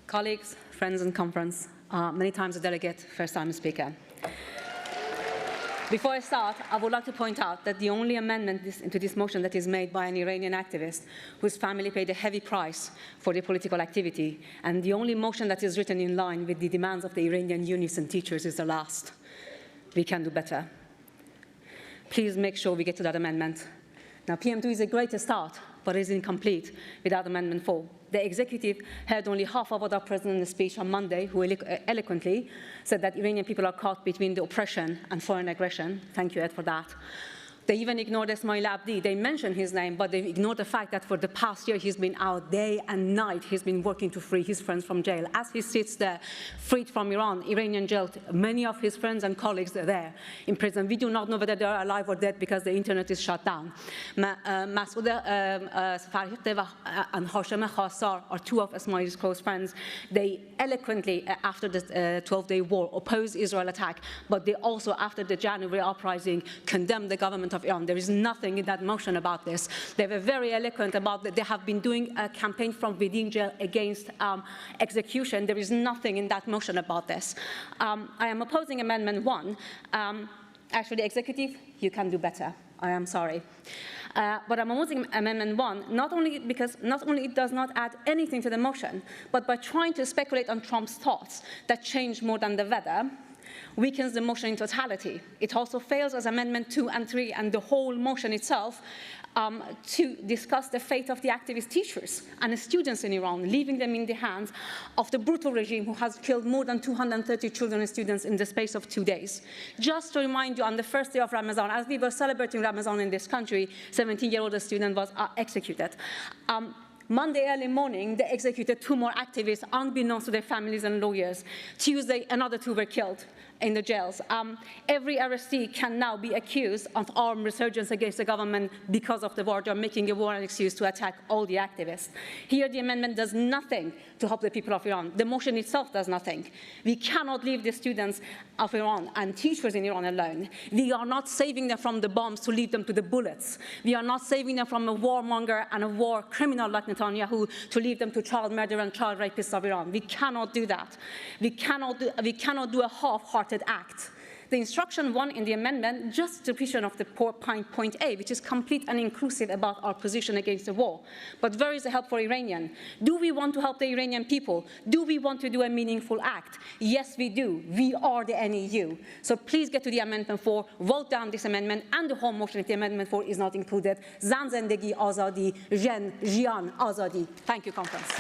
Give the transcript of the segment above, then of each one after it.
Colleagues, friends in conference, many times a delegate, first-time speaker. Before I start, I would like to point out that the only amendment to this motion that is made by an Iranian activist whose family paid a heavy price for their political activity, and the only motion that is written in line with the demands of the Iranian unions and teachers is the last. We can do better. Please make sure we get to that amendment. Now, PM2 is a great start, but it is incomplete without Amendment 4. The executive heard only half of what our president's speech on Monday, who eloquently said that Iranian people are caught between the oppression and foreign aggression. Thank you, Ed, for that. They even ignored Ismail Abdi. They mentioned his name, but they ignored the fact that for the past year, he's been out day and night. He's been working to free his friends from jail. As he sits there, freed from Iran, Iranian jail, many of his friends and colleagues are there in prison. We do not know whether they are alive or dead because the internet is shut down. Masoud Farhiqeh and Hashem Khassar are two of Ismail's close friends. They eloquently, after the 12-day war, opposed Israel attack, but they also, after the January uprising, condemned the government of Iran. There is nothing in that motion about this. They were very eloquent about that. They have been doing a campaign from within jail against execution. There is nothing in that motion about this. I am opposing Amendment 1. Actually, executive, you can do better. I am sorry. But I'm opposing Amendment 1, not only it does not add anything to the motion, but by trying to speculate on Trump's thoughts that change more than the weather, weakens the motion in totality. It also fails as Amendment 2 and 3 and the whole motion itself to discuss the fate of the activist teachers and the students in Iran, leaving them in the hands of the brutal regime who has killed more than 230 children and students in the space of 2 days. Just to remind you, on the first day of Ramadan, as we were celebrating Ramadan in this country, 17-year-old student was executed. Monday early morning, they executed 2 more activists unbeknownst to their families and lawyers. Tuesday, another 2 were killed in the jails. Every arrestee can now be accused of armed resurgence against the government because of the war. They're making a war an excuse to attack all the activists. Here, the amendment does nothing to help the people of Iran. The motion itself does nothing. We cannot leave the students of Iran and teachers in Iran alone. We are not saving them from the bombs to leave them to the bullets. We are not saving them from a warmonger and a war criminal like Netanyahu to leave them to child murder and child rapists of Iran. We cannot do that. We cannot do a half-hearted act. The instruction 1 in the amendment, just the repetition of the point A, which is complete and inclusive about our position against the war. But where is the help for Iranian? Do we want to help the Iranian people? Do we want to do a meaningful act? Yes, we do. We are the NEU. So please get to the Amendment 4, vote down this amendment and the whole motion if the Amendment 4 is not included. Zan Zendegi Azadi, Jen Jian Azadi. Thank you, conference.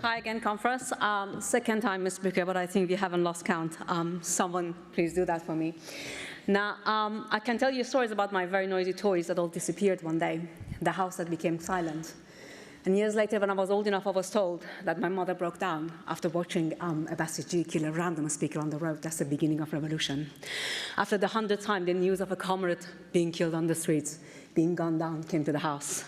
Hi again, conference. Second time, Mr. Speaker, but I think we haven't lost count. Someone please do that for me. Now, I can tell you stories about my very noisy toys that all disappeared one day, the house that became silent. And years later, when I was old enough, I was told that my mother broke down after watching a Basiji kill a random speaker on the road. That's the beginning of revolution. After the 100th time, the news of a comrade being killed on the streets, being gunned down, came to the house.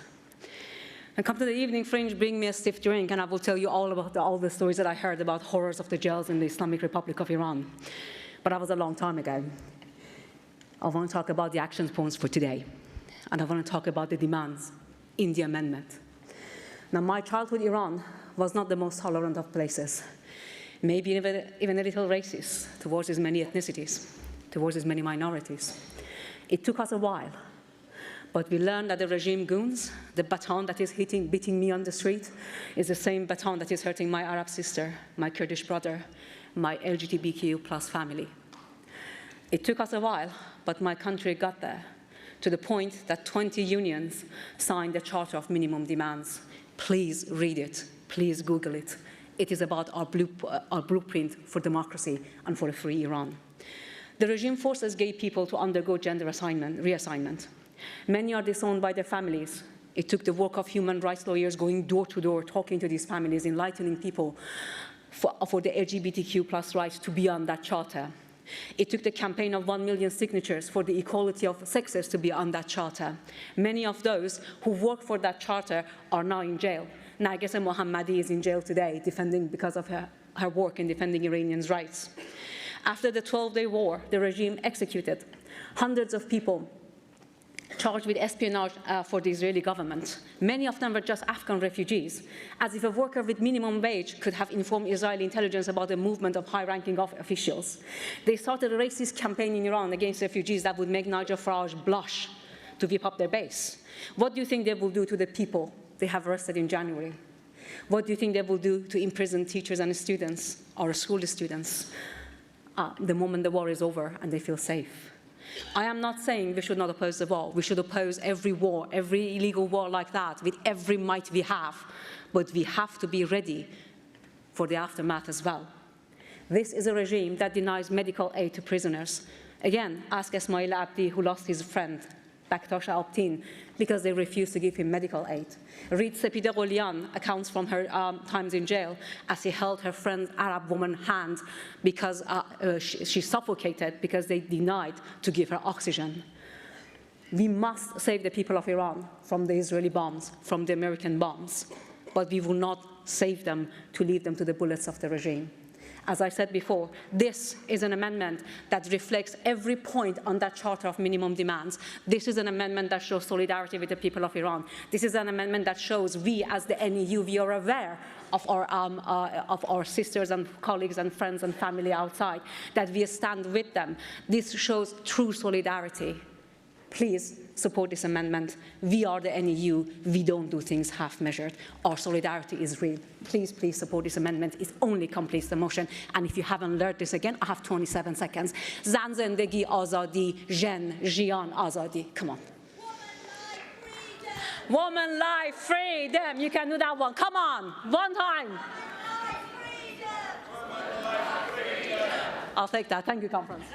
And come to the evening fringe, bring me a stiff drink, and I will tell you all about all the stories that I heard about horrors of the jails in the Islamic Republic of Iran. But that was a long time ago. I want to talk about the action points for today, and I want to talk about the demands in the amendment. Now, my childhood Iran was not the most tolerant of places, maybe even a little racist towards as many ethnicities, towards as many minorities. It took us a while. But we learned that the regime goons, the baton that is beating me on the street, is the same baton that is hurting my Arab sister, my Kurdish brother, my LGBTQ plus family. It took us a while, but my country got there, to the point that 20 unions signed the Charter of Minimum Demands. Please read it. Please Google it. It is about our blueprint for democracy and for a free Iran. The regime forces gay people to undergo gender reassignment. Many are disowned by their families. It took the work of human rights lawyers going door to door, talking to these families, enlightening people for the LGBTQ plus rights to be on that charter. It took the campaign of 1 million signatures for the equality of sexes to be on that charter. Many of those who work for that charter are now in jail. Narges Mohammadi is in jail today, because of her work in defending Iranians' rights. After the 12-day war, the regime executed hundreds of people charged with espionage for the Israeli government. Many of them were just Afghan refugees, as if a worker with minimum wage could have informed Israeli intelligence about the movement of high-ranking officials. They started a racist campaign in Iran against refugees that would make Nigel Farage blush to whip up their base. What do you think they will do to the people they have arrested in January? What do you think they will do to imprison teachers and students, or school students, the moment the war is over and they feel safe? I am not saying we should not oppose the war. We should oppose every war, every illegal war like that, with every might we have. But we have to be ready for the aftermath as well. This is a regime that denies medical aid to prisoners. Again, ask Esmail Abdi, who lost his friend, Bakhtash Alptin, because they refused to give him medical aid. Read Sepide Golian accounts from her times in jail as he held her friend's Arab woman's hand because she suffocated because they denied to give her oxygen. We must save the people of Iran from the Israeli bombs, from the American bombs, but we will not save them to leave them to the bullets of the regime. As I said before, this is an amendment that reflects every point on that Charter of Minimum Demands. This is an amendment that shows solidarity with the people of Iran. This is an amendment that shows we, as the NEU, we are aware of our sisters and colleagues and friends and family outside, that we stand with them. This shows true solidarity. Please support this amendment. We are the NEU. We don't do things half-measured. Our solidarity is real. Please, please support this amendment. It only completes the motion. And if you haven't learned this again, I have 27 seconds. Zan zendegi azadi, jen jian azadi. Come on. Woman, life, freedom. You can do that one. Come on. One time. I'll take that. Thank you, conference.